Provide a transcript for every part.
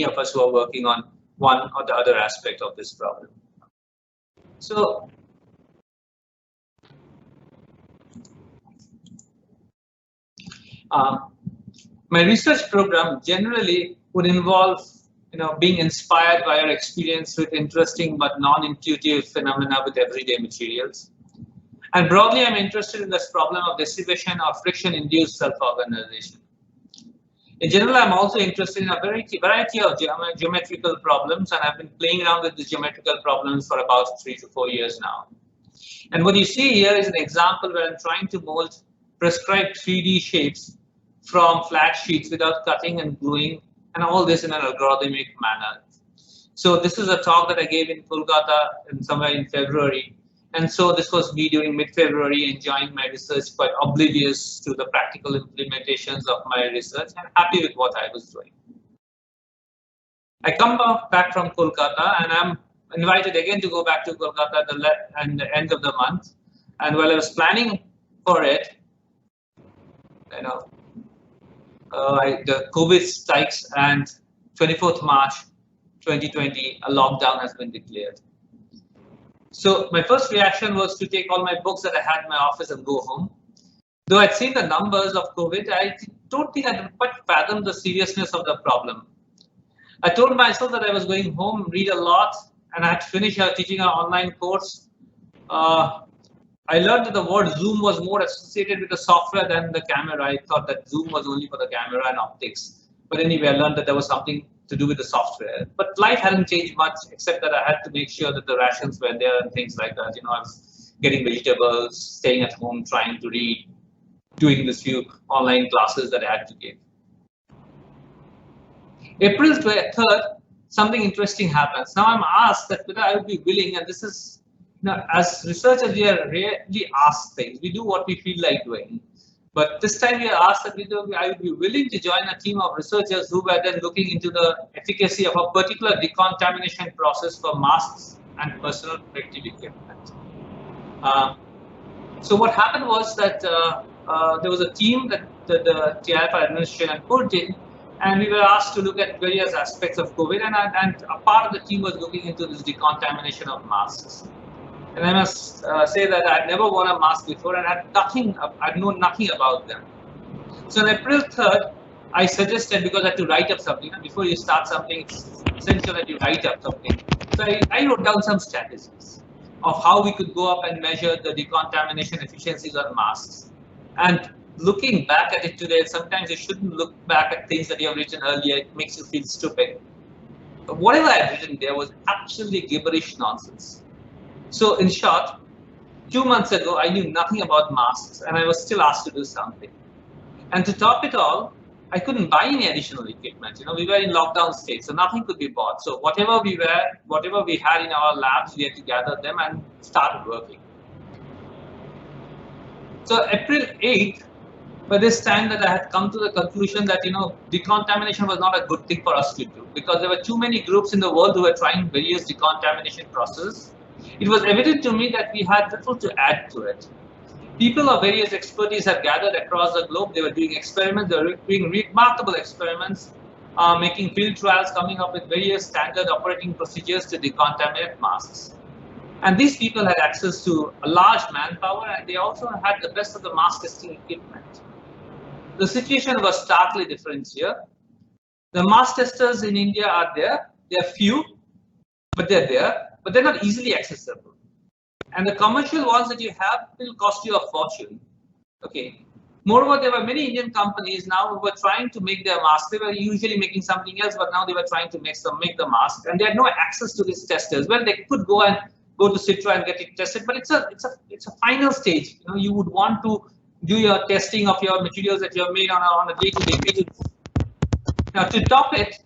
of us who are working on one or the other aspect of this problem. So my research program generally would involve, being inspired by our experience with interesting but non-intuitive phenomena with everyday materials. And broadly, I'm interested in this problem of dissipation or friction-induced self-organization. In general, I'm also interested in a variety of geometrical problems, and I've been playing around with these geometrical problems for about 3 to 4 years now. And what you see here is an example where I'm trying to mold prescribed 3D shapes from flat sheets without cutting and gluing, and all this in an algorithmic manner. So this is a talk that I gave in Kolkata somewhere in February. And so this was me during mid-February, enjoying my research, quite oblivious to the practical implementations of my research, and happy with what I was doing. I come back from Kolkata, and I'm invited again to go back to Kolkata at the end of the month. And while I was planning for it, the COVID strikes, and 24th March 2020, a lockdown has been declared. So my first reaction was to take all my books that I had in my office and go home. Though I'd seen the numbers of COVID, I don't think I could quite fathom the seriousness of the problem. I told myself that I was going home, read a lot, and I had finished teaching an online course. I learned that the word Zoom was more associated with the software than the camera. I thought that Zoom was only for the camera and optics. But anyway, I learned that there was something to do with the software. But life hadn't changed much, except that I had to make sure that the rations were there and things like that. I was getting vegetables, staying at home, trying to read, doing this few online classes that I had to give. April 3rd, something interesting happens. Now I'm asked that whether I would be willing, and this is, as researchers, we are rarely asked things. We do what we feel like doing. But this time we are asked that I would be willing to join a team of researchers who were then looking into the efficacy of a particular decontamination process for masks and personal protective equipment. So what happened was that there was a team that the TIFR administration had put in, and we were asked to look at various aspects of COVID, and a part of the team was looking into this decontamination of masks. And I must say that I'd never worn a mask before, and I'd known nothing about them. So on April 3rd, I suggested, because I had to write up something, before you start something, it's essential that you write up something. So I wrote down some strategies of how we could go up and measure the decontamination efficiencies on masks. And looking back at it today, sometimes you shouldn't look back at things that you have written earlier. It makes you feel stupid. But whatever I had written there was absolutely gibberish nonsense. So in short, 2 months ago, I knew nothing about masks, and I was still asked to do something. And to top it all, I couldn't buy any additional equipment. We were in lockdown state, so nothing could be bought. So whatever we had in our labs, we had to gather them and start working. So April 8th, by this time that I had come to the conclusion that decontamination was not a good thing for us to do, because there were too many groups in the world who were trying various decontamination processes. It was evident to me that we had little to add to it. People of various expertise had gathered across the globe. They were doing experiments. They were doing remarkable experiments, making field trials, coming up with various standard operating procedures to decontaminate masks. And these people had access to a large manpower, and they also had the best of the mask testing equipment. The situation was starkly different here. The mask testers in India are there. They are few, but they're there. But they're not easily accessible. And the commercial ones that you have will cost you a fortune. Okay. Moreover, there were many Indian companies now who were trying to make their masks. They were usually making something else, but now they were trying to make the mask, and they had no access to these testers. Well, they could go to Citra and get it tested, but it's a final stage. You would want to do your testing of your materials that you have made on a day-to-day basis. Now, to top it,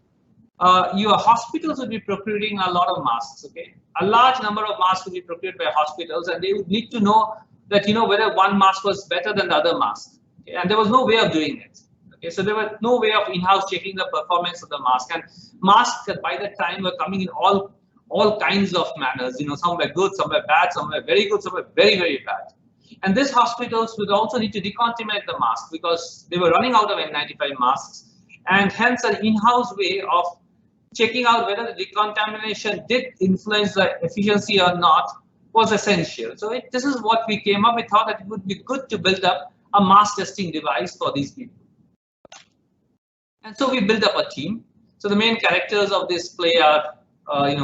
your hospitals would be procuring a lot of masks. Okay, a large number of masks would be procured by hospitals, and they would need to know that whether one mask was better than the other mask. Okay? And there was no way of doing it. Okay, so there was no way of in-house checking the performance of the mask. And masks by that time were coming in all kinds of manners. Some were good, some were bad, some were very good, some were very, very bad. And these hospitals would also need to decontaminate the mask because they were running out of N95 masks, and hence an in-house way of checking out whether the decontamination did influence the efficiency or not was essential. So this is what we came up with. Thought that it would be good to build up a mass testing device for these people. And so we built up a team. So the main characters of this play are,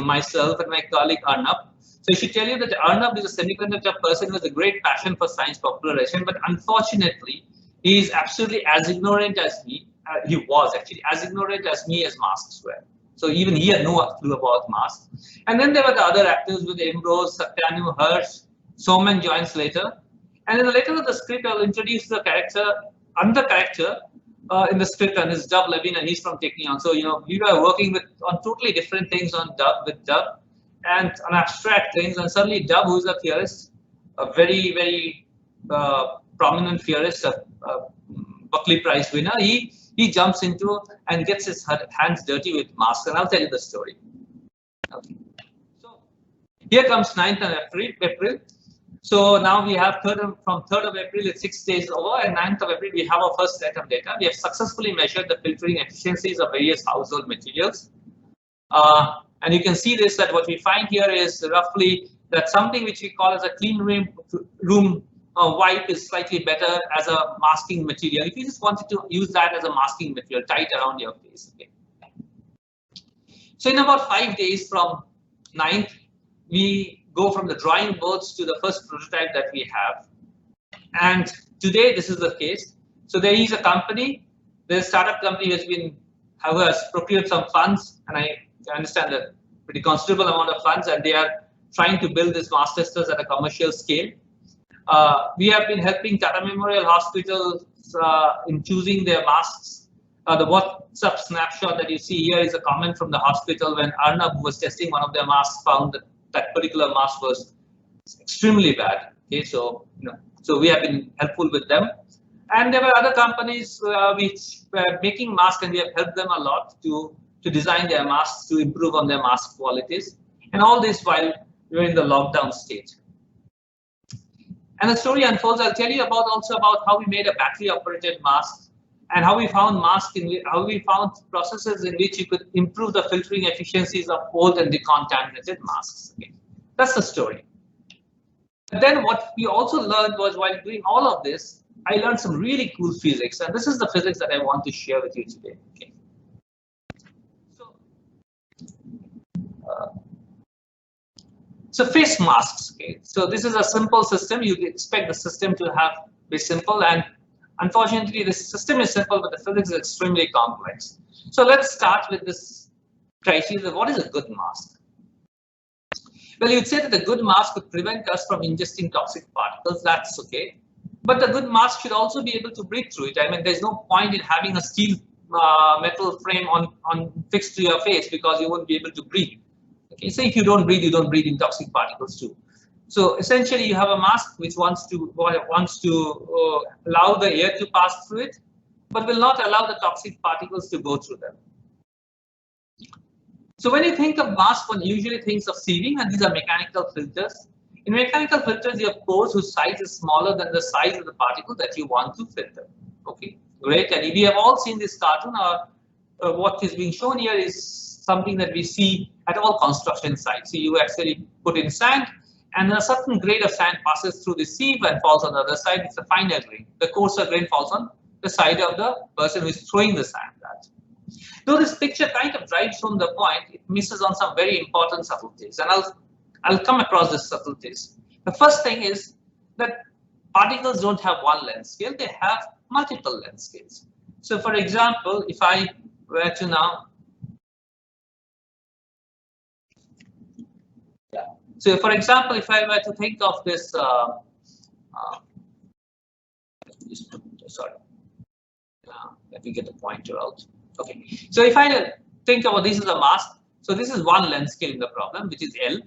myself and my colleague Arnab. So I should tell you that Arnab is a semiconductor person with a great passion for science popularization, but unfortunately, he is absolutely as ignorant as me. He was actually as ignorant as me as masks were. So even he had no clue about masks. And then there were the other actors with Ambrose, Satyanu, Harsh, Soman joins later. And in the later of the script, I'll introduce the character, another character in the script, and is Dub Levin, and he's from Technion. So we were working on totally different things on Dub and on abstract things, and suddenly Dub, who's a theorist, a very, very prominent theorist, a Buckley Prize winner, he jumps into and gets his hands dirty with masks, and I'll tell you the story. Okay. So here comes 9th of April. So now we have from 3rd of April, it's 6 days over, and 9th of April, we have our first set of data. We have successfully measured the filtering efficiencies of various household materials. And you can see this, that what we find here is roughly that something which we call as a clean room wipe is slightly better as a masking material. If you just wanted to use that as a masking material, tie it around your face. Okay. So in about 5 days from 9th, we go from the drawing boards to the first prototype that we have. And today, this is the case. So there is a company, the startup company who has procured some funds, and I understand a pretty considerable amount of funds, and they are trying to build these mass testers at a commercial scale. We have been helping Tata Memorial Hospitals in choosing their masks. The WhatsApp snapshot that you see here is a comment from the hospital when Arnab, who was testing one of their masks, found that particular mask was extremely bad. Okay, so so we have been helpful with them, and there were other companies which were making masks, and we have helped them a lot to design their masks to improve on their mask qualities, and all this while we were in the lockdown state. And the story unfolds. I'll tell you also about how we made a battery-operated mask, and how we found processes in which you could improve the filtering efficiencies of old and decontaminated masks. Okay. That's the story. But then what we also learned was, while doing all of this, I learned some really cool physics, and this is the physics that I want to share with you today. Okay. So face masks. Okay. So this is a simple system. You'd expect the system to be simple, and unfortunately, the system is simple, but the physics is extremely complex. So let's start with this criteria. What is a good mask? Well, you'd say that a good mask would prevent us from ingesting toxic particles. That's okay. But the good mask should also be able to breathe through it. I mean, there's no point in having a steel metal frame fixed to your face, because you won't be able to breathe. Okay, so if you don't breathe in toxic particles too. So essentially, you have a mask which wants to allow the air to pass through it, but will not allow the toxic particles to go through them. So when you think of mask, one usually thinks of sieving, and these are mechanical filters. In mechanical filters, you have pores whose size is smaller than the size of the particle that you want to filter. Okay, great. And we have all seen this cartoon. What is being shown here is something that we see at all construction sites. So you actually put in sand, and a certain grade of sand passes through the sieve and falls on the other side. It's a finer grain. The coarser grain falls on the side of the person who is throwing the sand at. Though this picture kind of drives home the point, it misses on some very important subtleties, and I'll come across these subtleties. The first thing is that particles don't have one length scale; they have multiple length scales. So, for example, if I were to now, so for example, if I were to think of this, let me get the pointer out. Okay, so if I think about this is a mask, so this is one length scale in the problem, which is L.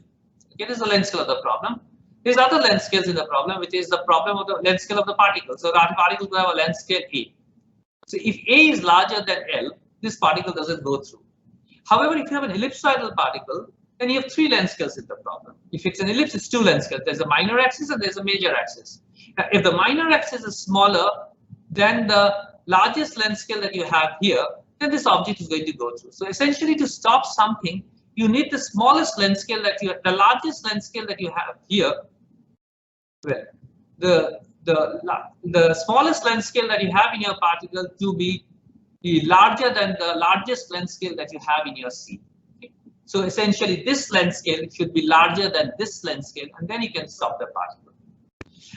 Okay, this is the length scale of the problem. There's other length scales in the problem, which is the problem of the length scale of the particle. So the particle will have a length scale A. So if A is larger than L, this particle doesn't go through. However, if you have an ellipsoidal particle, then you have three length scales in the problem. If it's an ellipse, it's two length scales. There's a minor axis and there's a major axis. Now, if the minor axis is smaller than the largest length scale that you have here, then this object is going to go through. So essentially, to stop something, you need the smallest length scale that you, the largest length scale that you have here. Well, the smallest length scale that you have in your particle to be larger than the largest length scale that you have in your seed. Okay? So essentially, this length scale should be larger than this length scale, and then you can stop the particle.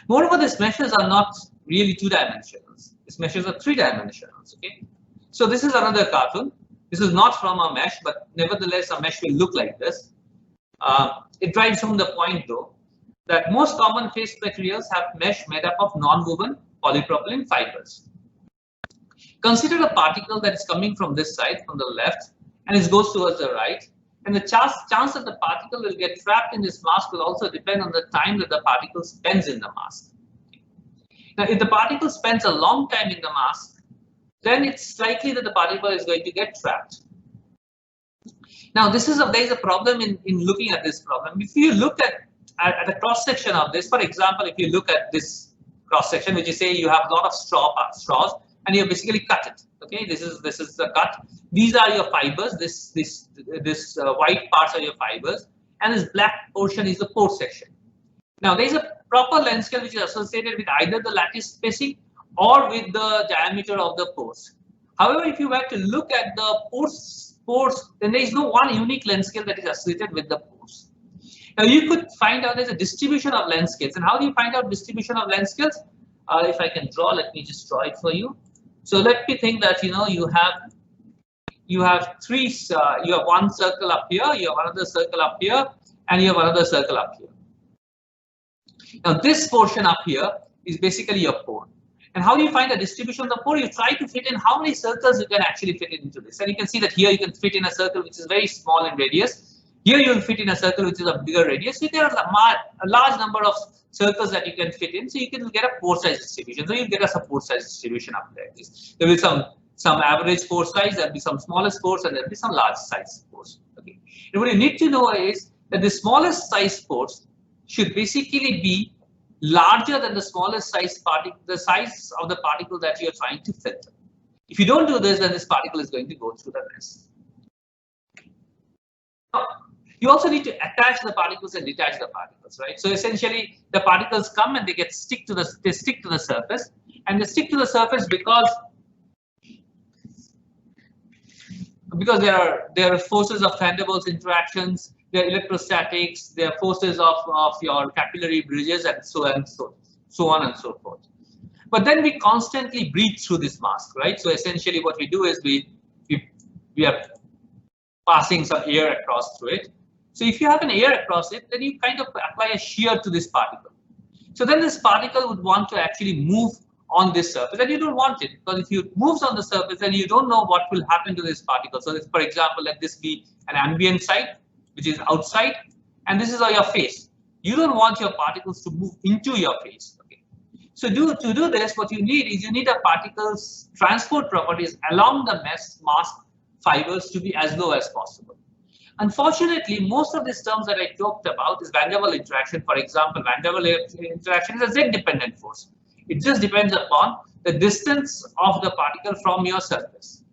Moreover, these meshes are not really two-dimensional. These meshes are three-dimensional. Okay. So this is another cartoon. This is not from a mesh, but nevertheless, a mesh will look like this. It drives home the point, though, that most common phase materials have mesh made up of non-woven polypropylene fibers. Consider a particle that is coming from this side, from the left, and it goes towards the right. And the chance that the particle will get trapped in this mask will also depend on the time that the particle spends in the mask. Now, if the particle spends a long time in the mask, then it's likely that the particle is going to get trapped. Now, there is a problem in looking at this problem. If you look at a cross section of this, for example, if you look at this cross section, which you say you have a lot of straws, and you basically cut it. Okay, this is the cut. These are your fibers. This white parts are your fibers, and this black portion is the pore section. Now, there is a proper length scale which is associated with either the lattice spacing or with the diameter of the pores. However, if you were to look at the pores, then there is no one unique length scale that is associated with the pores. Now, you could find out there's a distribution of length scales. And how do you find out distribution of length scales? If I can draw, let me just draw it for you. So let me think that you have three. You have one circle up here, you have another circle up here, and you have another circle up here. Now, this portion up here is basically your pore. And how do you find the distribution of the pore? You try to fit in how many circles you can actually fit into this. And you can see that here you can fit in a circle which is very small in radius. Here you will fit in a circle which is a bigger radius. So there are a large number of circles that you can fit in. So you can get a pore size distribution. So you get a support size distribution up there. There will be some average pore size, there will be some smallest pores, and there will be some large size pores. Okay. And what you need to know is that the smallest size pores should basically be larger than the smallest size particle, the size of the particle that you are trying to filter. If you don't do this, then this particle is going to go through the rest. Now, you also need to attach the particles and detach the particles, right? So essentially, the particles come and they stick to the surface, and they stick to the surface because there are forces of van der Waals interactions. There are electrostatics, there are forces of your capillary bridges, and so on and so forth. But then we constantly breathe through this mask, right? So essentially what we do is we are passing some air across through it. So if you have an air across it, then you kind of apply a shear to this particle. So then this particle would want to actually move on this surface, and you don't want it, because if it moves on the surface, then you don't know what will happen to this particle. So this, for example, let this be an ambient site, which is outside, and this is your face. You don't want your particles to move into your face. Okay. So to do this, what you need is a particle's transport properties along the mask fibers to be as low as possible. Unfortunately, most of these terms that I talked about is van der Waals interaction. For example, van der Waals interaction is a z-dependent force. It just depends upon the distance of the particle from your surface.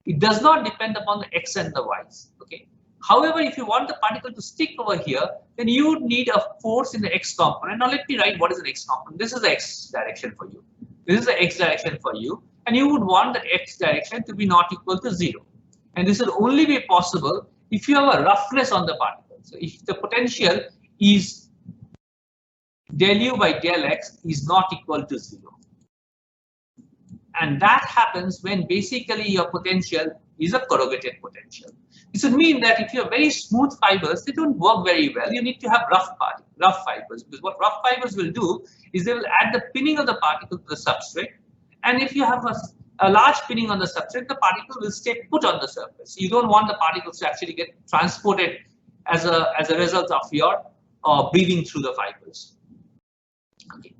It does not depend upon the x and the y's. Okay. However, if you want the particle to stick over here, then you would need a force in the x component. Now let me write what is an x component. This is the x direction for you. This is the x direction for you. And you would want the x direction to be not equal to 0. And this will only be possible if you have a roughness on the particle. So if the potential is del u by del x is not equal to 0. And that happens when basically your potential is a corrugated potential. This would mean that if you have very smooth fibers, they don't work very well. You need to have rough fibers, because what rough fibers will do is they will add the pinning of the particle to the substrate. And if you have a large pinning on the substrate, the particle will stay put on the surface. You don't want the particles to actually get transported as a result of your breathing through the fibers. Okay.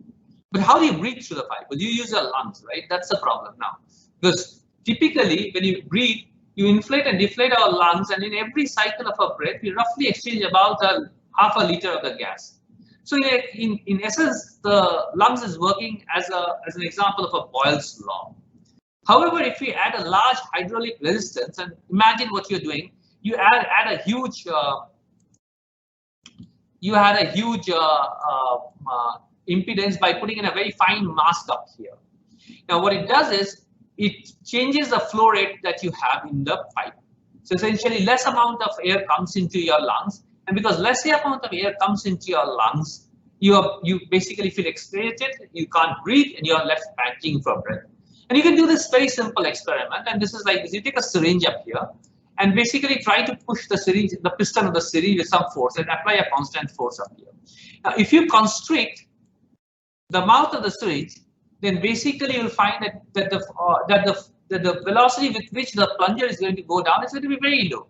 But how do you breathe through the fibers? You use your lungs, right? That's the problem now. Because typically, when you breathe, you inflate and deflate our lungs, and in every cycle of a breath, we roughly exchange about half a liter of the gas. So in essence, the lungs is working as an example of a Boyle's law. However, if we add a large hydraulic resistance, and imagine what you're doing, you add a huge impedance by putting in a very fine mask up here. Now, what it does is it changes the flow rate that you have in the pipe. So essentially, less amount of air comes into your lungs, and because less amount of air comes into your lungs, you basically feel excreted, you can't breathe, and you're left panting for breath. And you can do this very simple experiment, and this is like this: you take a syringe up here, and basically try to push the syringe, the piston of the syringe with some force, and apply a constant force up here. Now, if you constrict the mouth of the syringe, then basically you'll find that the velocity with which the plunger is going to go down is going to be very low.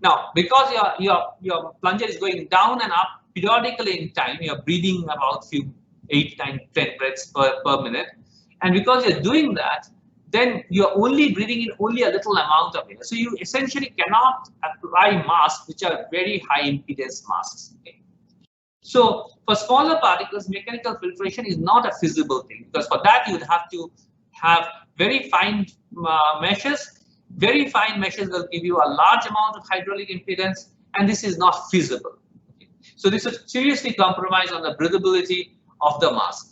Now, because your plunger is going down and up periodically in time, you're breathing about 8, 9, 10 breaths per minute, and because you're doing that, then you're only breathing in only a little amount of air. So you essentially cannot apply masks which are very high impedance masks. Okay? So for smaller particles, mechanical filtration is not a feasible thing, because for that you would have to have very fine meshes. Very fine meshes will give you a large amount of hydraulic impedance, and this is not feasible. Okay? So this is seriously compromise on the breathability of the mask.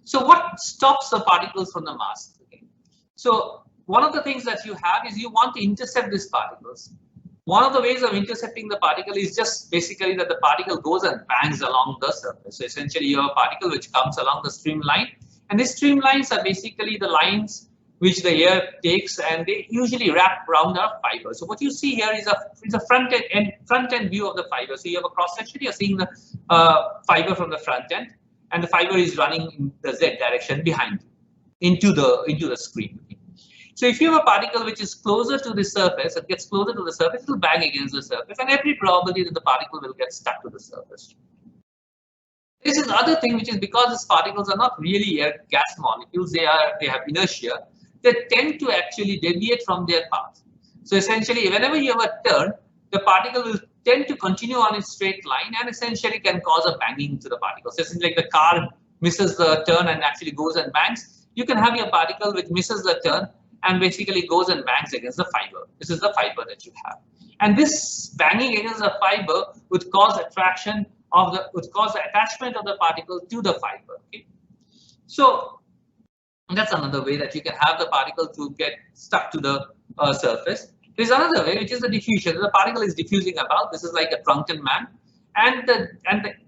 So what stops the particles from the mask? Okay. So one of the things that you have is you want to intercept these particles. One of the ways of intercepting the particle is just basically that the particle goes and bangs along the surface. So essentially you have a particle which comes along the streamline, and these streamlines are basically the lines which the air takes, and they usually wrap around a fiber. So what you see here is a front end view of the fiber. So you have a cross section, you're seeing the fiber from the front end, and the fiber is running in the Z direction behind you, into the screen. So if you have a particle which is closer to the surface, it gets closer to the surface, it will bang against the surface, and every probability that the particle will get stuck to the surface. This is the other thing, which is because these particles are not really air gas molecules, they have inertia, they tend to actually deviate from their path. So essentially, whenever you have a turn, the particle will tend to continue on its straight line and essentially can cause a banging to the particle. So it's like the car misses the turn and actually goes and bangs. You can have your particle which misses the turn and basically goes and bangs against the fiber. This is the fiber that you have. And this banging against the fiber would cause attraction of the, would cause the attachment of the particle to the fiber. Okay? So that's another way that you can have the particle to get stuck to the surface. There's another way, which is the diffusion. The particle is diffusing about. This is like a drunken man, and the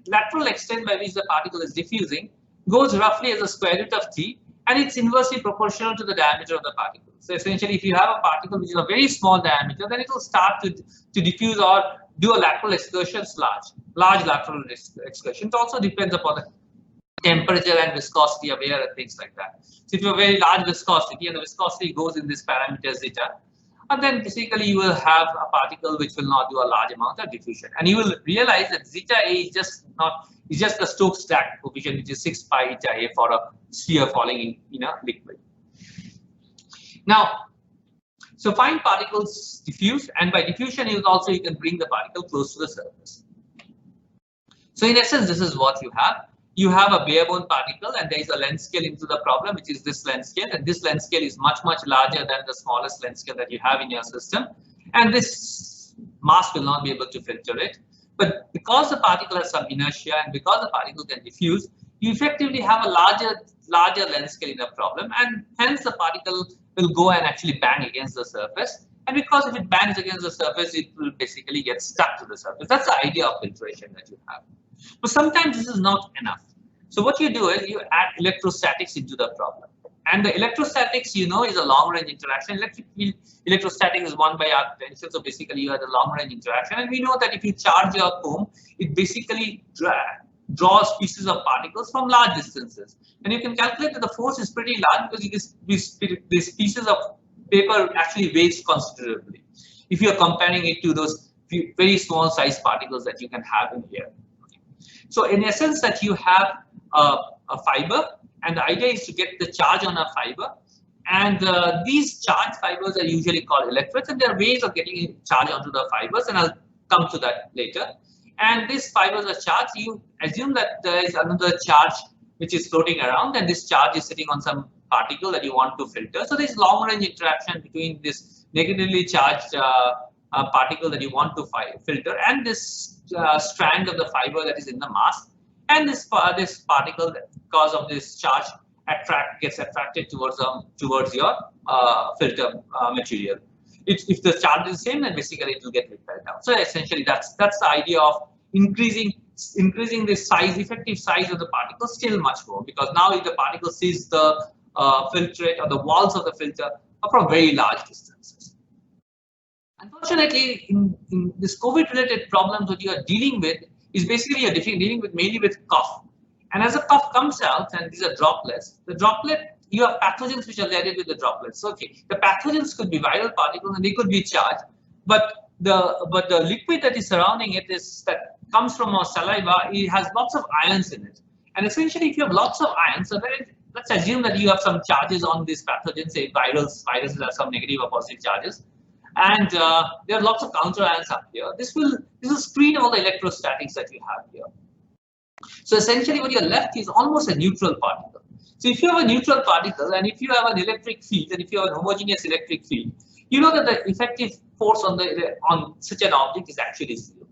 lateral extent by which the particle is diffusing goes roughly as a square root of t, and it's inversely proportional to the diameter of the particle. So essentially, if you have a particle which is a very small diameter, then it will start to diffuse or do a lateral excursions, large lateral excursion. It also depends upon the temperature and viscosity of air and things like that. So if you have very large viscosity and the viscosity goes in this parameter zeta, and then basically you will have a particle which will not do a large amount of diffusion, and you will realize that zeta A is just the Stokes stack coefficient, which is 6 pi eta A for a sphere falling in a liquid. Now, so fine particles diffuse, and by diffusion you can bring the particle close to the surface. So in essence, this is what you have. You have a bare bone particle, and there is a length scale into the problem, which is this length scale, and this length scale is much larger than the smallest length scale that you have in your system, and this mask will not be able to filter it. But because the particle has some inertia and because the particle can diffuse, you effectively have a larger length scale in the problem, and hence the particle will go and actually bang against the surface. And because if it bangs against the surface, it will basically get stuck to the surface. That's the idea of filtration that you have. But sometimes this is not enough. So what you do is you add electrostatics into the problem. And the electrostatics, you know, is a long-range interaction. Electrostatics is 1 by R potential. So basically you have a long-range interaction. And we know that if you charge your comb, it basically draws pieces of particles from large distances. And you can calculate that the force is pretty large because these pieces of paper actually weighs considerably if you're comparing it to those very small size particles that you can have in here. So in essence, that you have a fiber, and the idea is to get the charge on a fiber, and these charged fibers are usually called electrodes, and there are ways of getting charge onto the fibers, and I'll come to that later. And these fibers are charged. You assume that there is another charge which is floating around, and this charge is sitting on some particle that you want to filter. So there is long range interaction between this negatively charged particle that you want to filter and this strand of the fiber that is in the mask, and this particle that because of this charge gets attracted towards your filter material. If the charge is the same, then basically it will get repelled out. So essentially that's the idea of increasing the size, effective size of the particle still much more, because now if the particle sees the filtrate or the walls of the filter from very large distances. Unfortunately, in this COVID-related problems, what you are dealing with is basically you're dealing with mainly with cough. And as the cough comes out, and these are droplets, the droplet, you have pathogens which are added with the droplets. Okay, the pathogens could be viral particles and they could be charged, but the liquid that is surrounding it that comes from our saliva, it has lots of ions in it. And essentially, if you have lots of ions, so let's assume that you have some charges on these pathogens, say viruses have some negative or positive charges, and there are lots of counter ions up here. This will screen all the electrostatics that you have here. So essentially, what you're left is almost a neutral particle. So if you have a neutral particle and if you have an electric field and if you have an homogeneous electric field, you know that the effective force on such an object is actually zero.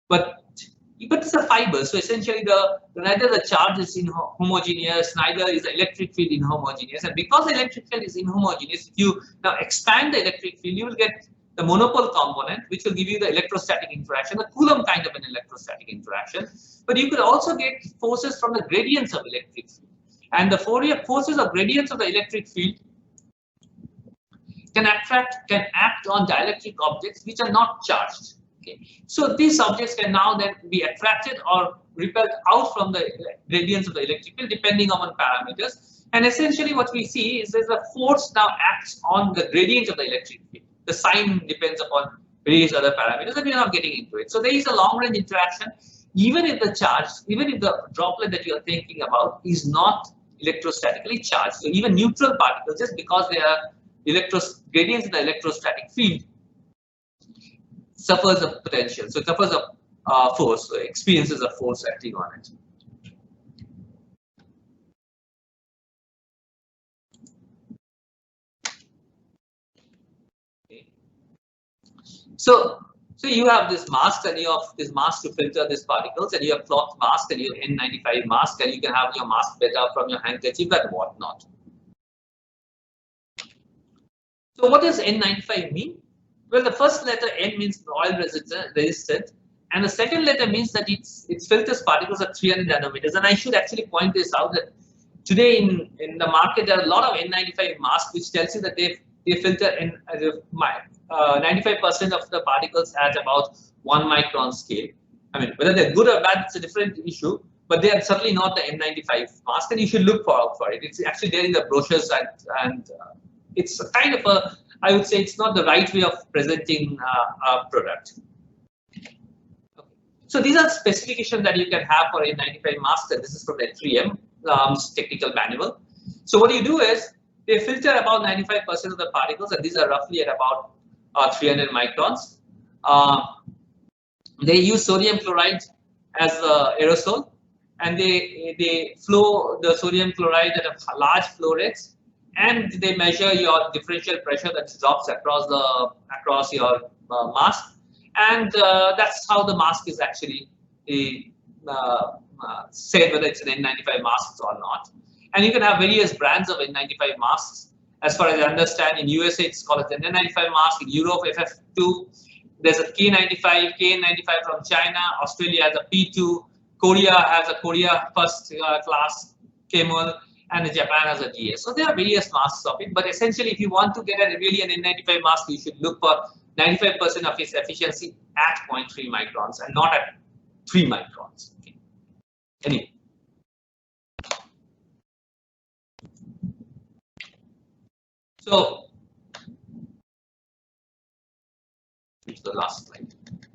But it's a fiber, so essentially neither the charge is inhomogeneous, neither is the electric field inhomogeneous. And because the electric field is inhomogeneous, if you now expand the electric field, you will get the monopole component, which will give you the electrostatic interaction, the Coulomb kind of an electrostatic interaction. But you could also get forces from the gradients of electric field. And the forces or gradients of the electric field can act on dielectric objects which are not charged. Okay. So these objects can now then be attracted or repelled out from the gradients of the electric field depending on parameters. And essentially what we see is there's a force now acts on the gradient of the electric field. The sign depends upon various other parameters and we're not getting into it. So there is a long range interaction, even if the droplet that you are thinking about is not electrostatically charged. So even neutral particles, just because they are gradients in the electrostatic field, suffers a potential. So it suffers a force, so experiences a force acting on it. Okay. So you have this mask and you have this mask to filter these particles, and you have cloth mask and you have N95 mask, and you can have your mask better from your handkerchief and whatnot. So what does N95 mean? Well, the first letter N means oil resistant, and the second letter means that it filters particles at 300 nanometers. And I should actually point this out that today in the market there are a lot of N95 masks which tells you that they filter 95% of the particles at about 1 micron scale. I mean, whether they're good or bad, it's a different issue, but they are certainly not the N95 mask, and you should look out for it. It's actually there in the brochures, and it's a kind of I would say it's not the right way of presenting a product. Okay. So these are specifications that you can have for N95 mask, and this is from the 3M technical manual. So what you do is they filter about 95% of the particles, and these are roughly at about 300 microns. They use sodium chloride as aerosol, and they flow the sodium chloride at a large flow rates, and they measure your differential pressure that drops across your mask, and that's how the mask is actually said whether it's an N95 mask or not. And you can have various brands of N95 masks. As far as I understand, in USA it's called an N95 mask. In Europe, FF2. There's a K95, KN95 from China. Australia has a P2. Korea has a Korea first class Camel, and Japan has a GS. So there are various masks of it. But essentially, if you want to get really an N95 mask, you should look for 95% of its efficiency at 0.3 microns and not at 3 microns. Okay. Anyway. So, it's the last slide. Okay.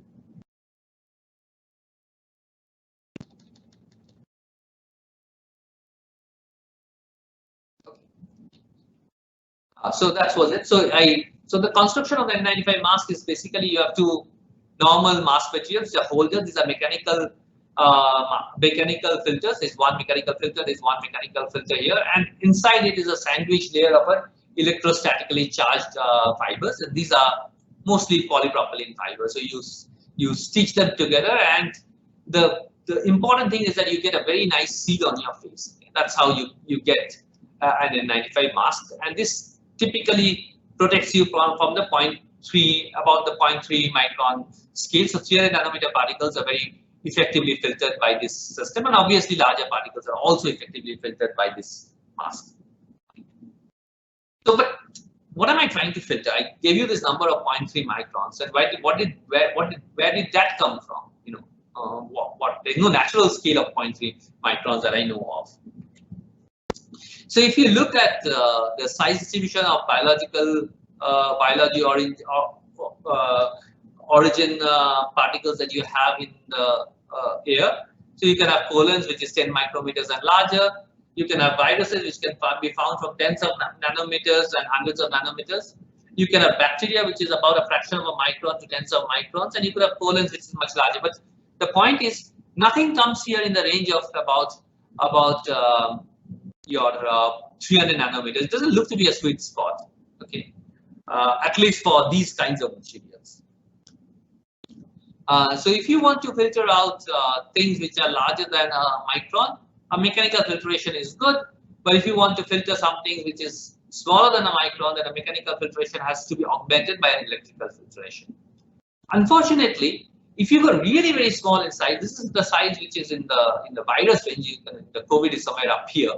So that was it. So the construction of the N95 mask is basically you have two normal mask materials, the holder. These are mechanical mechanical filters. There's one mechanical filter, there's one mechanical filter here, and inside it is a sandwich layer of a electrostatically charged fibers, and these are mostly polypropylene fibers. So you stitch them together, and the important thing is that you get a very nice seal on your face. That's how you get an N95 mask, and this typically protects you from the 0.3, about the 0.3 micron scale. So 300 nanometer particles are very effectively filtered by this system, and obviously larger particles are also effectively filtered by this mask. So, but what am I trying to filter? I gave you this number of 0.3 microns, and where did that come from? You know, there's no natural scale of 0.3 microns that I know of. So if you look at the size distribution of biology origin particles that you have in the air, so you can have pollens which is 10 micrometers and larger. You can have viruses which can be found from tens of nanometers and hundreds of nanometers. You can have bacteria which is about a fraction of a micron to tens of microns, and you could have pollens which is much larger. But the point is, nothing comes here in the range of about your 300 nanometers. It doesn't look to be a sweet spot, okay, at least for these kinds of materials. So if you want to filter out things which are larger than a micron, a mechanical filtration is good. But if you want to filter something which is smaller than a micron, then a mechanical filtration has to be augmented by an electrical filtration. Unfortunately, if you go really very small in size, this is the size which is in the virus range. The COVID is somewhere up here.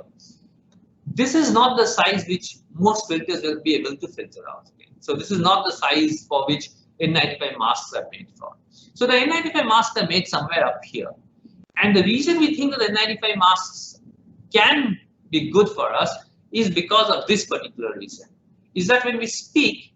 This is not the size which most filters will be able to filter out. Okay? So this is not the size for which N95 masks are made for. So the N95 masks are made somewhere up here. And the reason we think that the N95 masks can be good for us is because of this particular reason. Is that when we speak,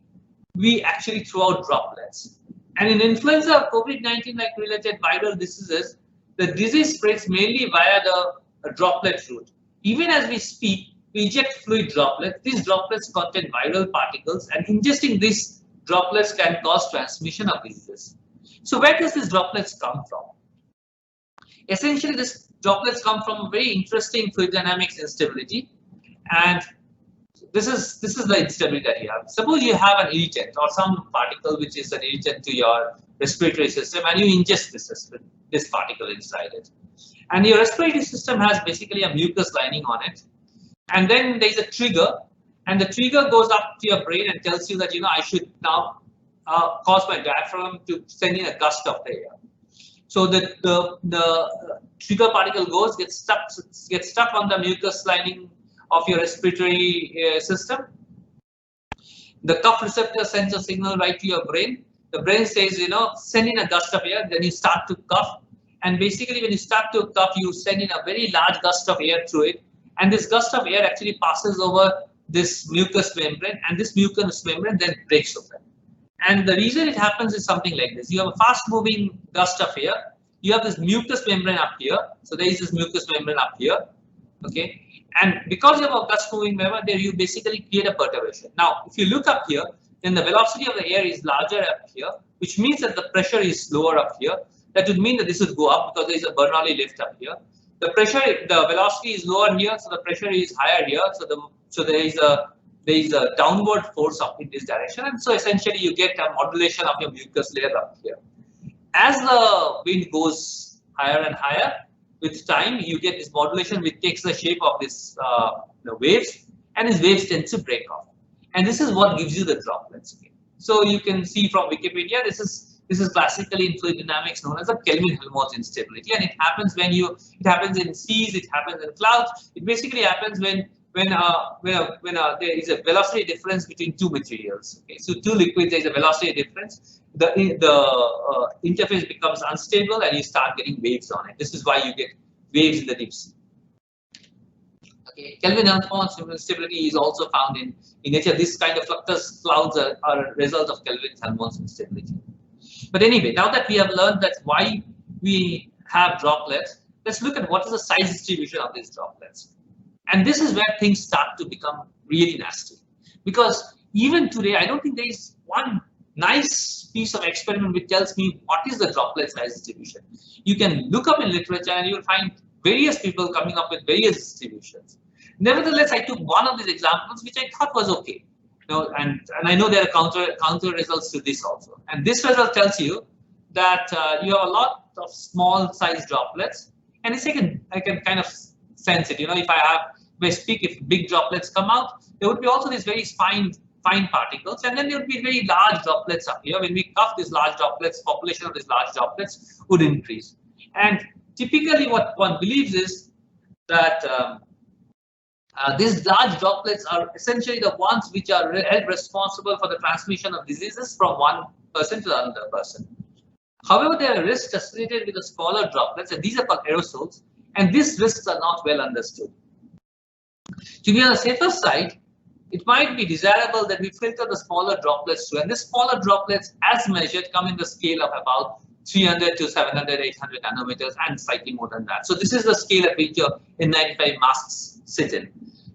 we actually throw out droplets. And in influenza or COVID-19 like related viral diseases, the disease spreads mainly via the droplet route. Even as we speak, we inject fluid droplets. These droplets contain viral particles, and ingesting these droplets can cause transmission of diseases. So where does these droplets come from? Essentially, these droplets come from a very interesting fluid dynamics instability, and this is the instability that you have. Suppose you have an irritant or some particle which is an irritant to your respiratory system, and you ingest this particle inside it. And your respiratory system has basically a mucus lining on it. And then there is a trigger, and the trigger goes up to your brain and tells you that, you know, I should now cause my diaphragm to send in a gust of air. So the trigger particle gets stuck on the mucus lining of your respiratory system. The cough receptor sends a signal right to your brain. The brain says, you know, send in a gust of air. Then you start to cough, and basically when you start to cough, you send in a very large gust of air through it, and this gust of air actually passes over this mucous membrane, and this mucous membrane then breaks open. And the reason it happens is something like this. You have a fast-moving gust of air. You have this mucous membrane up here. So there is this mucous membrane up here. Okay. And because you have a gust-moving membrane, there you basically create a perturbation. Now, if you look up here, then the velocity of the air is larger up here, which means that the pressure is lower up here. That would mean that this would go up because there is a Bernoulli lift up here. The pressure, the velocity is lower here, so the pressure is higher here. So there is a downward force up in this direction, and so essentially you get a modulation of your mucus layer up here. As the wind goes higher and higher, with time you get this modulation which takes the shape of this the waves, and these waves tend to break off, and this is what gives you the droplets. Okay. So you can see from Wikipedia, this is classically in fluid dynamics known as a Kelvin-Helmholtz instability, and it happens in seas, it happens in clouds. It basically happens when there is a velocity difference between two materials. Okay, so two liquids, there is a velocity difference. The interface becomes unstable, and you start getting waves on it. This is why you get waves in the deep sea. Okay, Kelvin-Helmholtz instability is also found in nature. This kind of fluctus clouds are a result of Kelvin-Helmholtz instability. But anyway, now that we have learned that why we have droplets, let's look at what is the size distribution of these droplets. And this is where things start to become really nasty. Because even today, I don't think there is one nice piece of experiment which tells me what is the droplet size distribution. You can look up in literature and you'll find various people coming up with various distributions. Nevertheless, I took one of these examples which I thought was okay. And I know there are counter results to this also. And this result tells you that you have a lot of small size droplets, and I can kind of sense it. If I speak, if big droplets come out, there would be also these very fine particles, and then there would be very large droplets up here. When we cuff these large droplets, population of these large droplets would increase. And typically, what one believes is that these large droplets are essentially the ones which are held responsible for the transmission of diseases from one person to another person. However, there are risks associated with the smaller droplets, and these are called aerosols, and these risks are not well understood. To be on the safer side, it might be desirable that we filter the smaller droplets too, and these smaller droplets, as measured, come in the scale of about 300 to 700, 800 nanometers, and slightly more than that. So this is the scale at which your N95 masks sit in.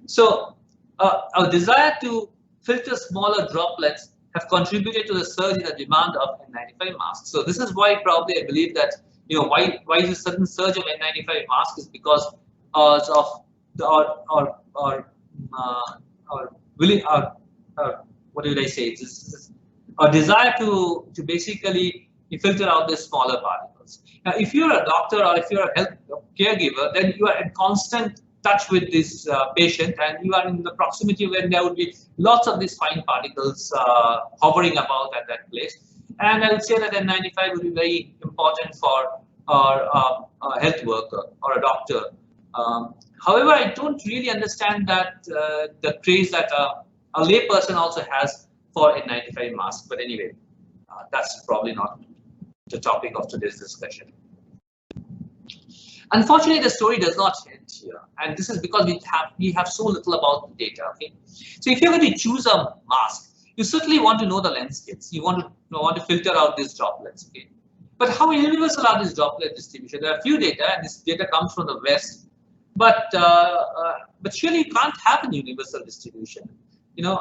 So our desire to filter smaller droplets have contributed to the surge in the demand of N95 masks. So this is why probably I believe that why is a sudden surge of N95 masks is because of the what did I say? It's our desire to basically filter out the smaller particles. Now, if you're a doctor or if you're a health caregiver, then you are in constant touch with this patient, and you are in the proximity where there would be lots of these fine particles hovering about at that place. And I would say that N95 would be very important for a health worker or a doctor. However, I don't really understand that the craze that a layperson also has for N95 masks. But anyway, that's probably not the topic of today's discussion. Unfortunately, the story does not end here, and this is because we have so little about the data. Okay, so if you're going to choose a mask, you certainly want to know the lens kits. You want to filter out these droplets. Okay, but how universal are these droplet distribution? There are few data, and this data comes from the West, but surely you can't have a universal distribution.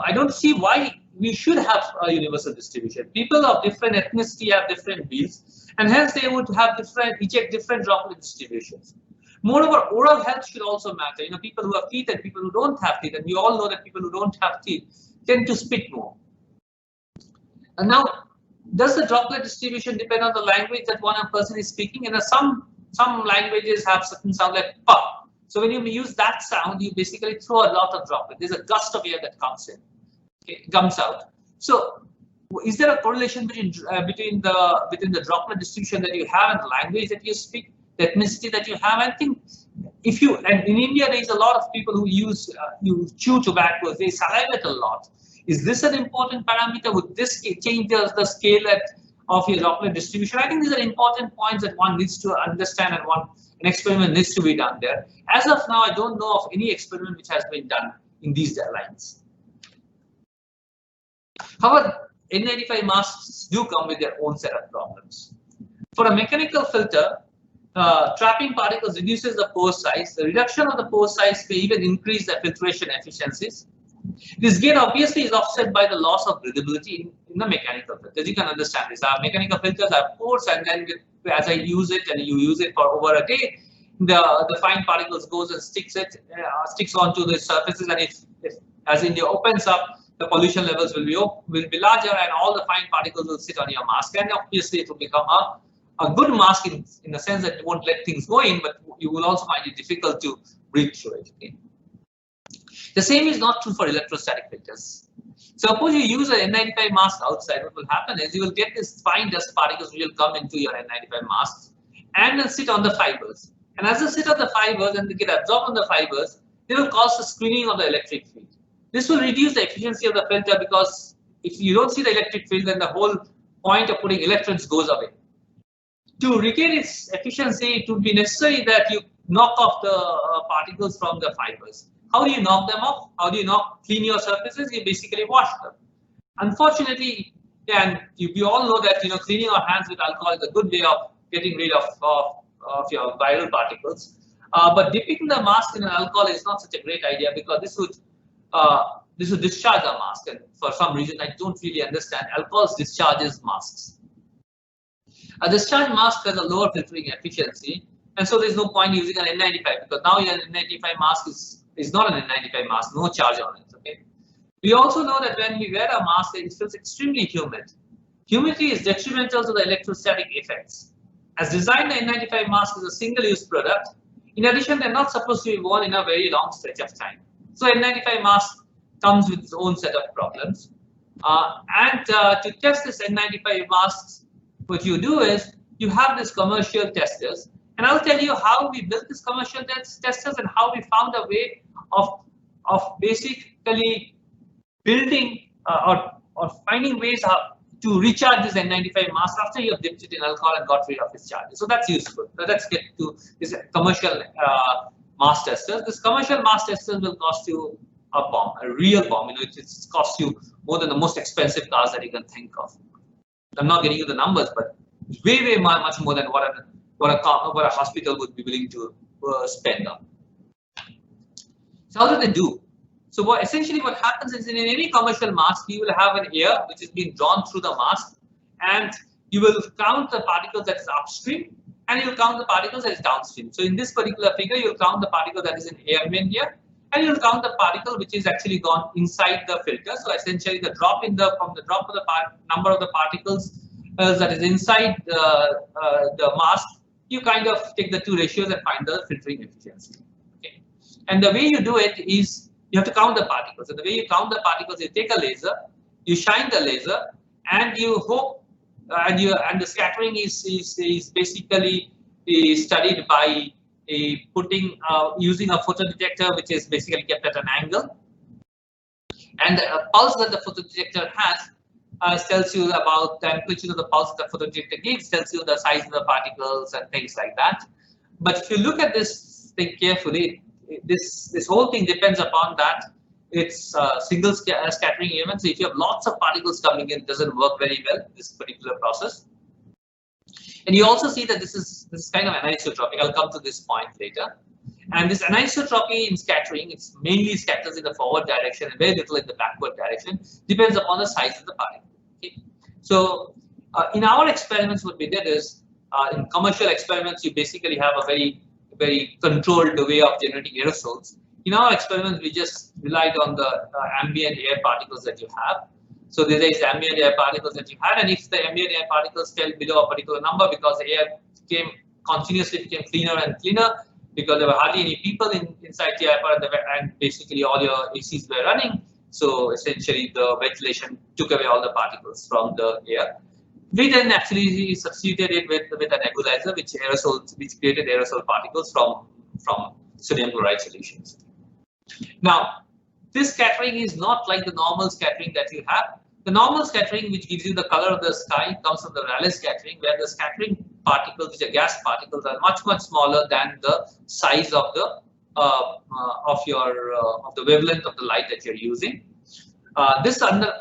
I don't see why we should have a universal distribution. People of different ethnicity have different views, and hence they would have different droplet distributions. Moreover, oral health should also matter. People who have teeth and people who don't have teeth, and we all know that people who don't have teeth tend to spit more. And now, does the droplet distribution depend on the language that one person is speaking? And some languages have certain sound like pa. So when you use that sound, you basically throw a lot of droplet. There's a gust of air that comes in, comes out. So is there a correlation between the droplet distribution that you have and the language that you speak, the ethnicity that you have? I think and in India there is a lot of people who chew tobacco, they salivate a lot. Is this an important parameter? Would this change the scale of your droplet distribution? I think these are important points that one needs to understand, and an experiment needs to be done there. As of now, I don't know of any experiment which has been done in these lines. However, N95 masks do come with their own set of problems. For a mechanical filter, trapping particles reduces the pore size. The reduction of the pore size may even increase the filtration efficiencies. This gain obviously is offset by the loss of breathability in the mechanical filters. You can understand this. Our mechanical filters have pores, and then as I use it and you use it for over a day, the fine particles goes and sticks onto the surfaces, and if as India opens up, the pollution levels will be larger, and all the fine particles will sit on your mask, and obviously it will become a good mask in the sense that it won't let things go in, but you will also find it difficult to breathe through it. Okay? The same is not true for electrostatic filters. Suppose you use an N95 mask outside, what will happen is you will get this fine dust particles which will come into your N95 masks and will sit on the fibers. And as they sit on the fibers and they get absorbed on the fibers, they will cause the screening of the electric field. This will reduce the efficiency of the filter, because if you don't see the electric field, then the whole point of putting electrodes goes away. To regain its efficiency, it would be necessary that you knock off the particles from the fibers. How do you knock them off? How do you clean your surfaces? You basically wash them. Unfortunately, and we all know that cleaning our hands with alcohol is a good way of getting rid of your viral particles. But dipping the mask in an alcohol is not such a great idea, because this would discharge the mask, and for some reason I don't really understand, alcohol discharges masks. A discharge mask has a lower filtering efficiency, and so there's no point using an N95 because now your N95 mask is not an N95 mask, no charge on it. Okay. We also know that when we wear a mask, it feels extremely humid. Humidity is detrimental to the electrostatic effects. As designed, the N95 mask is a single-use product. In addition, they're not supposed to be worn in a very long stretch of time. So N95 mask comes with its own set of problems. To test this N95 masks, what you do is you have these commercial testers, and I'll tell you how we built these commercial testers and how we found a way of basically building or finding ways how to recharge this N95 mask after you have dipped it in alcohol and got rid of its charges. So that's useful. Now let's get to this commercial mask testers. This commercial mask testers will cost you a bomb, a real bomb. You know, it costs you more than the most expensive cars that you can think of. I'm not getting you the numbers, but way much more than what a hospital would be willing to spend on. So how do they do? So essentially what happens is in any commercial mask, you will have an air which is being drawn through the mask, and you will count the particles that is upstream, and you will count the particles that is downstream. So in this particular figure, you will count the particle that is in air media, and you will count the particle which is actually gone inside the filter. So essentially the drop from the drop of the number of the particles that is inside the mask, you kind of take the two ratios and find the filtering efficiency. Okay. And the way you do it is you have to count the particles. And the way you count the particles, you take a laser, you shine the laser, and you hope, and the scattering is basically studied by using a photodetector, which is basically kept at an angle, and the pulse that the photodetector has tells you about the amplitude of the pulse that the photodetector gives, tells you the size of the particles and things like that. But if you look at this thing carefully, this whole thing depends upon that it's single scattering event. So if you have lots of particles coming in, it doesn't work very well, this particular process. And you also see that this is kind of anisotropic. I'll come to this point later. And this anisotropy in scattering, it's mainly scatters in the forward direction and very little in the backward direction, depends upon the size of the particle. Okay. So in our experiments, what we did is in commercial experiments, you basically have a very controlled way of generating aerosols. In our experiments, we just relied on the ambient air particles that you have. So there is ambient air particles that you had, and if the ambient air particles fell below a particular number because the air continuously became cleaner and cleaner because there were hardly any people inside the TIFR and basically all your ACs were running. So essentially the ventilation took away all the particles from the air. We then actually substituted it with a nebulizer which created aerosol particles from sodium chloride solutions. Now, this scattering is not like the normal scattering that you have. The normal scattering, which gives you the color of the sky, comes from the Rayleigh scattering, where the scattering particles, which are gas particles, are much smaller than the size of the wavelength of the light that you're using. This on the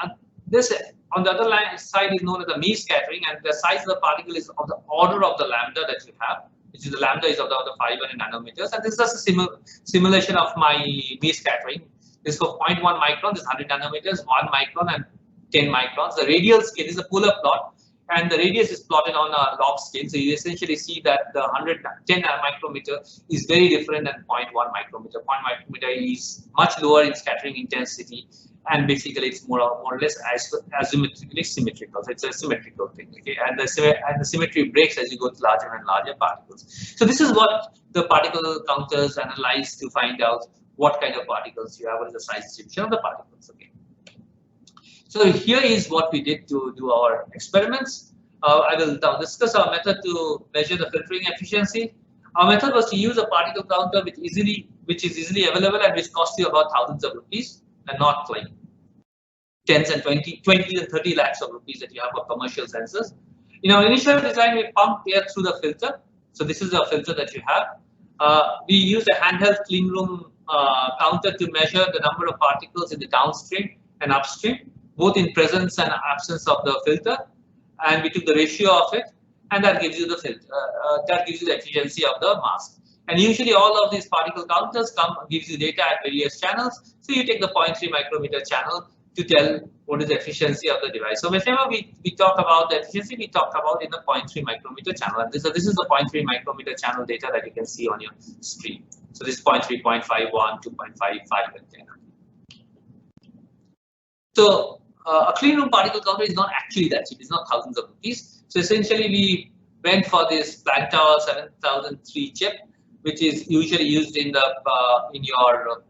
other side is known as the Mie scattering, and the size of the particle is of the order of the lambda that you have, which is the lambda is of the 500 nanometers. And this is just a simulation of my Mie scattering. This is for 0.1 micron, this is 100 nanometers, 1 micron, and 10 microns. The radial scale is a polar plot, and the radius is plotted on a log scale. So you essentially see that the 110 micrometer is very different than 0.1 micrometer. 0.1 micrometer is much lower in scattering intensity, and basically it's more or less asymmetrically symmetrical. So it's a symmetrical thing. Okay, and the symmetry breaks as you go to larger and larger particles. So this is what the particle counters analyze to find out what kind of particles you have, what is the size distribution of the particles. Okay. So here is what we did to do our experiments. I will now discuss our method to measure the filtering efficiency. Our method was to use a particle counter which is easily available and which costs you about thousands of rupees, and not like tens and 20 and 30 lakhs of rupees that you have for commercial sensors. In our initial design, we pumped air through the filter. So this is the filter that you have. We used a handheld clean room counter to measure the number of particles in the downstream and upstream, both in presence and absence of the filter, and we took the ratio of it, and that gives you the filter. That gives you the efficiency of the mask. And usually, all of these particle counters gives you data at various channels. So you take the 0.3 micrometer channel to tell what is the efficiency of the device. So whenever we talk about the efficiency, we talk about in the 0.3 micrometer channel. And this is the 0.3 micrometer channel data that you can see on your screen. So this is 0.3, 0.51, 2.55, and 10. So a clean room particle counter is not actually that cheap. It's not thousands of rupees. So essentially, we went for this Plantower 7003 chip, which is usually used in the in your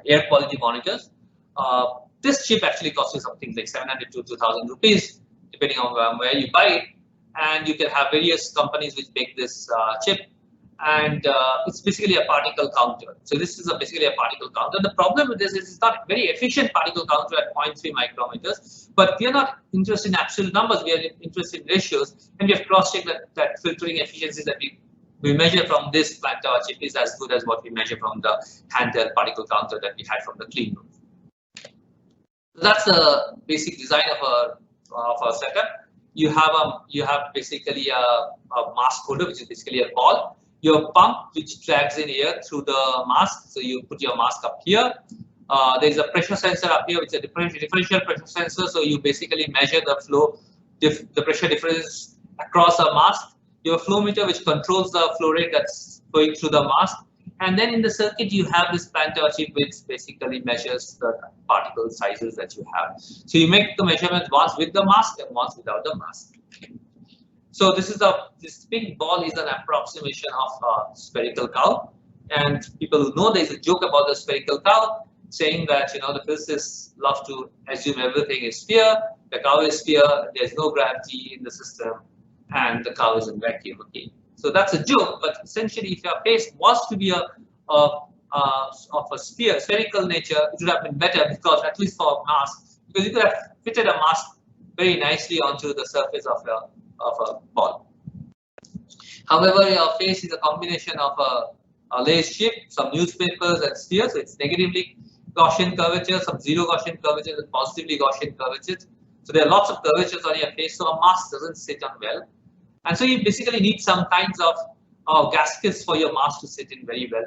air quality monitors. This chip actually costs you something like 700 to 2,000 rupees, depending on where you buy it. And you can have various companies which make this chip. And it's basically a particle counter. So this is basically a particle counter. The problem with this is it's not a very efficient particle counter at 0.3 micrometers, but we are not interested in absolute numbers. We are interested in ratios, and we have cross-checked that filtering efficiencies that we measure from this Plantower chip is as good as what we measure from the handheld particle counter that we had from the clean room. So that's the basic design of our setup. You have basically a mask holder, which is basically a ball. Your pump, which drags in air through the mask. So you put your mask up here. There is a pressure sensor up here, which is a differential pressure sensor. So you basically measure the flow, the pressure difference across a mask. Your flow meter, which controls the flow rate that's going through the mask. And then in the circuit, you have this Plantower chip, which basically measures the particle sizes that you have. So you make the measurements once with the mask and once without the mask. So this big ball is an approximation of a spherical cow, and people who know there's a joke about the spherical cow, saying that the physicists love to assume everything is sphere, the cow is sphere, there's no gravity in the system, and the cow is in vacuum. Okay, so that's a joke, but essentially, if your face was to be of a spherical nature, it would have been better, because at least for a mask, because you could have fitted a mask very nicely onto the surface of a ball. However, your face is a combination of a lace chip, some newspapers and spheres. So it's negatively Gaussian curvature, some zero Gaussian curvature, and positively Gaussian curvatures. So there are lots of curvatures on your face, so a mask doesn't sit on well. And so you basically need some kinds of gaskets for your mask to sit in very well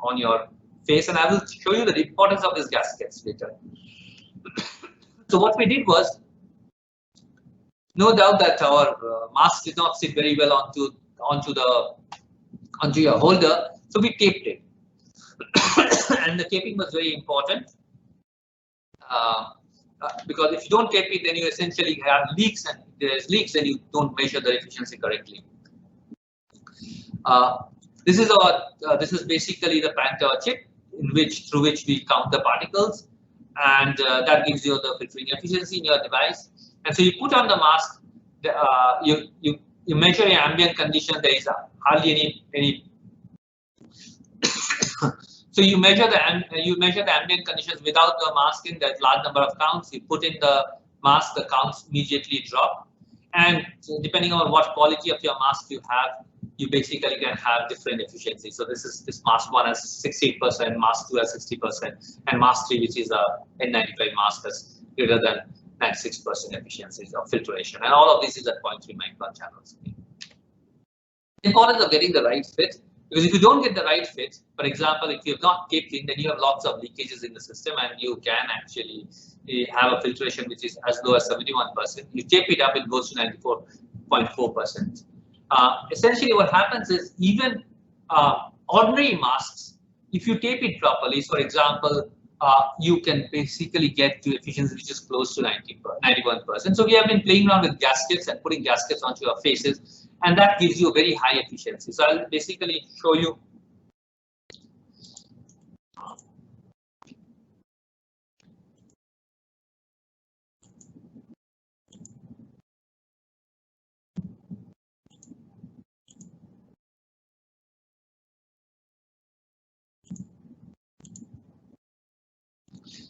on your face. And I will show you the importance of these gaskets later. So what we did was, no doubt that our mask did not sit very well onto your holder, so we taped it. And the taping was very important, because if you don't tape it, then you essentially have leaks, and if there's leaks, then you don't measure the efficiency correctly. This is basically the Plantower chip, through which we count the particles, and that gives you the filtering efficiency in your device. And so you put on the mask, you measure your ambient condition. There is hardly any. So you measure the ambient conditions without the mask in. There's large number of counts. You put in the mask, the counts immediately drop. And so depending on what quality of your mask you have, you basically can have different efficiencies. So this mask 1 has 68%, mask 2 has 60%, and mask 3, which is a N95 mask, has greater than 96% efficiencies of filtration, and all of this is at 0.3 micron channels. The importance of getting the right fit, because if you don't get the right fit, for example, if you have not taped in, then you have lots of leakages in the system, and you can actually have a filtration which is as low as 71%. You tape it up, it goes to 94.4%. Essentially, what happens is even ordinary masks, if you tape it properly, for example, you can basically get to efficiency which is close to 91%. So we have been playing around with gaskets and putting gaskets onto your faces, and that gives you a very high efficiency. So I'll basically show you.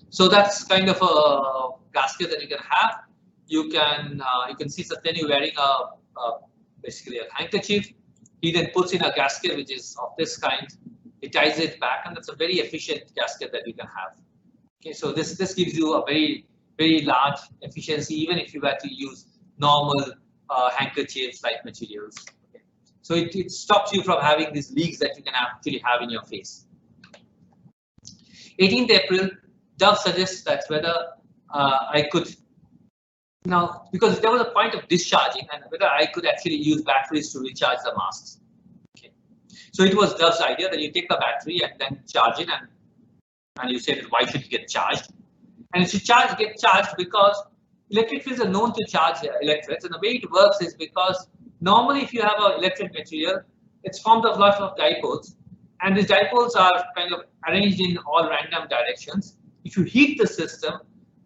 So that's kind of a gasket that you can have. You can see Satyani wearing basically a handkerchief. He then puts in a gasket which is of this kind. He ties it back, and that's a very efficient gasket that you can have. Okay, so this gives you a very large efficiency, even if you were to use normal handkerchiefs like materials. Okay. So it stops you from having these leaks that you can actually have in your face. 18th April. Dove suggests that whether I could now, because there was a point of discharging and whether I could actually use batteries to recharge the masks. Okay. So it was Dove's idea that you take the battery and then charge it, and you say that why should it get charged? And it should get charged because electric fields are known to charge electrodes, and the way it works is because normally if you have an electric material, it's formed of lots of dipoles, and these dipoles are kind of arranged in all random directions. If you heat the system,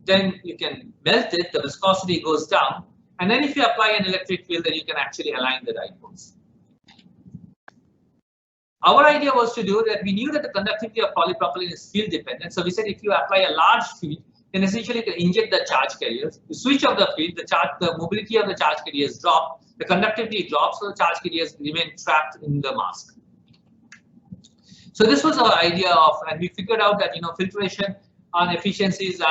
then you can melt it, the viscosity goes down, and then if you apply an electric field, then you can actually align the dipoles. Our idea was to do that. We knew that the conductivity of polypropylene is field dependent, so we said if you apply a large field, then essentially you can inject the charge carriers. You switch off the field, the mobility of the charge carriers drop, the conductivity drops, so the charge carriers remain trapped in the mask. So this was our idea of, and we figured out that filtration on efficiencies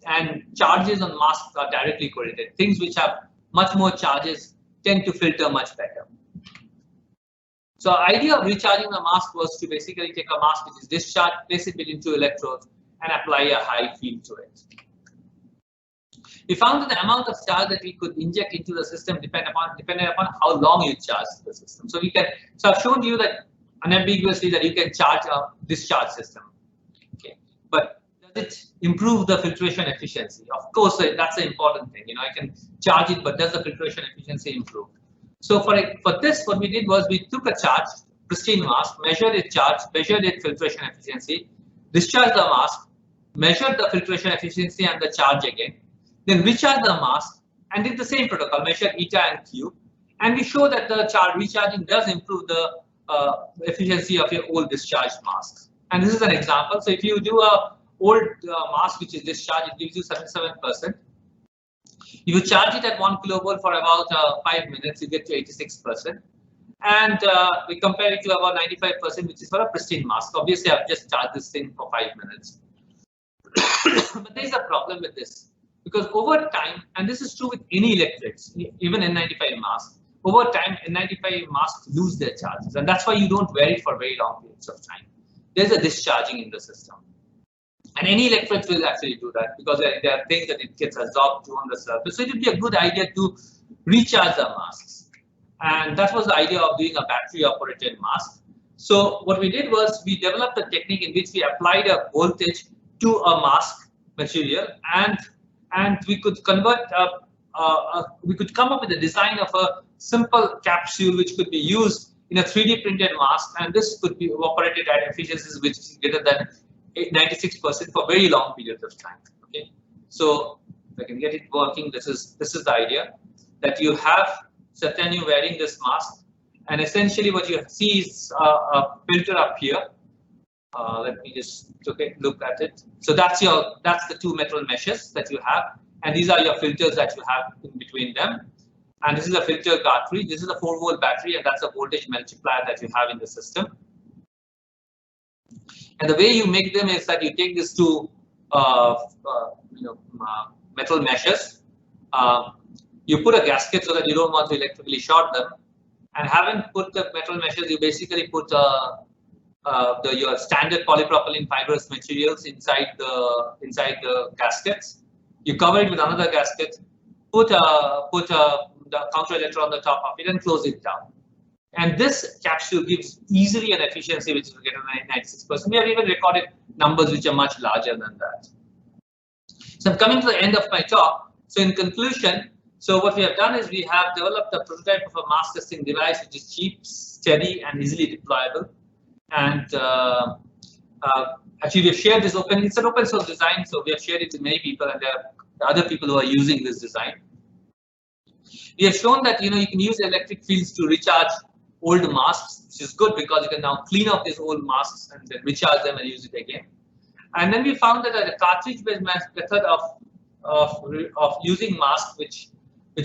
and charges on masks are directly correlated. Things which have much more charges tend to filter much better. So our idea of recharging the mask was to basically take a mask which is discharged, place it between two electrodes, and apply a high field to it. We found that the amount of charge that we could inject into the system depended upon how long you charge the system. So I've shown you that unambiguously that you can charge a discharge system. Okay, but does it improve the filtration efficiency? Of course, that's the important thing. I can charge it, but does the filtration efficiency improve? So for this, what we did was we took a charged pristine mask, measured its charge, measured its filtration efficiency, discharged the mask, measured the filtration efficiency and the charge again, then recharged the mask and did the same protocol, measured eta and Q, and we show that the recharging does improve the efficiency of your old discharged masks. And this is an example. So if you do a old mask which is discharged, it gives you 77%. If you charge it at 1 kilovolt for about 5 minutes, you get to 86%. And we compare it to about 95%, which is for a pristine mask. Obviously, I've just charged this thing for 5 minutes. But there's a problem with this, because over time, and this is true with any electrodes, even N95 masks, over time N95 masks lose their charges, and that's why you don't wear it for very long periods of time. There's a discharging in the system. And any electrodes will actually do that because there are things that it gets absorbed to on the surface. So it would be a good idea to recharge the masks. And that was the idea of doing a battery operated mask. So what we did was we developed a technique in which we applied a voltage to a mask material, and we could convert we could come up with a design of a simple capsule which could be used in a 3D printed mask, and this could be operated at efficiencies which is greater than 96% for very long periods of time. Okay, so if I can get it working, this is the idea that you have certain you wearing this mask, and essentially what you see is a filter up here. Let me just look at it. So that's the two metal meshes that you have, and these are your filters that you have in between them. And this is a filter cartridge. This is a 4-volt battery, and that's a voltage multiplier that you have in the system. And the way you make them is that you take these two metal meshes, you put a gasket so that you don't want to electrically short them, and having put the metal meshes, you basically put your standard polypropylene fibrous materials inside the gaskets. You cover it with another gasket, put the counter electrode on the top of it, and close it down. And this capsule gives easily an efficiency which is greater than 96%. We have even recorded numbers which are much larger than that. So I'm coming to the end of my talk. So in conclusion, so what we have done is we have developed a prototype of a mask testing device which is cheap, steady, and easily deployable. And actually, we have shared this open. It's an open source design, so we have shared it with many people, and there are other people who are using this design. We have shown that you can use electric fields to recharge old masks, which is good because you can now clean up these old masks and then recharge them and use it again. And then we found that a cartridge-based method of using masks, which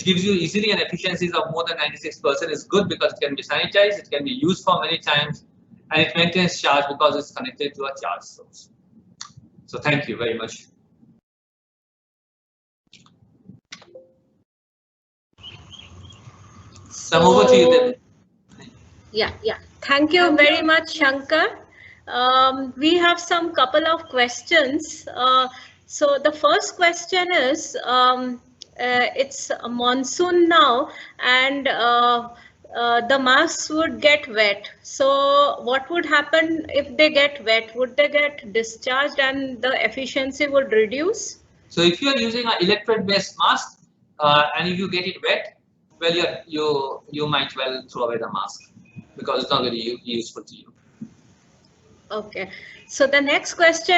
gives you easily and efficiencies of more than 96%, is good because it can be sanitized, it can be used for many times, and it maintains charge because it's connected to a charge source. So thank you very much. So over to you then. Yeah. Thank you very much, Shankar. We have some couple of questions. So the first question is, it's a monsoon now, and the masks would get wet. So what would happen if they get wet? Would they get discharged and the efficiency would reduce? So if you are using an electrode-based mask and if you get it wet, well, you might well throw away the mask because it's not very useful to you. Okay. So the next question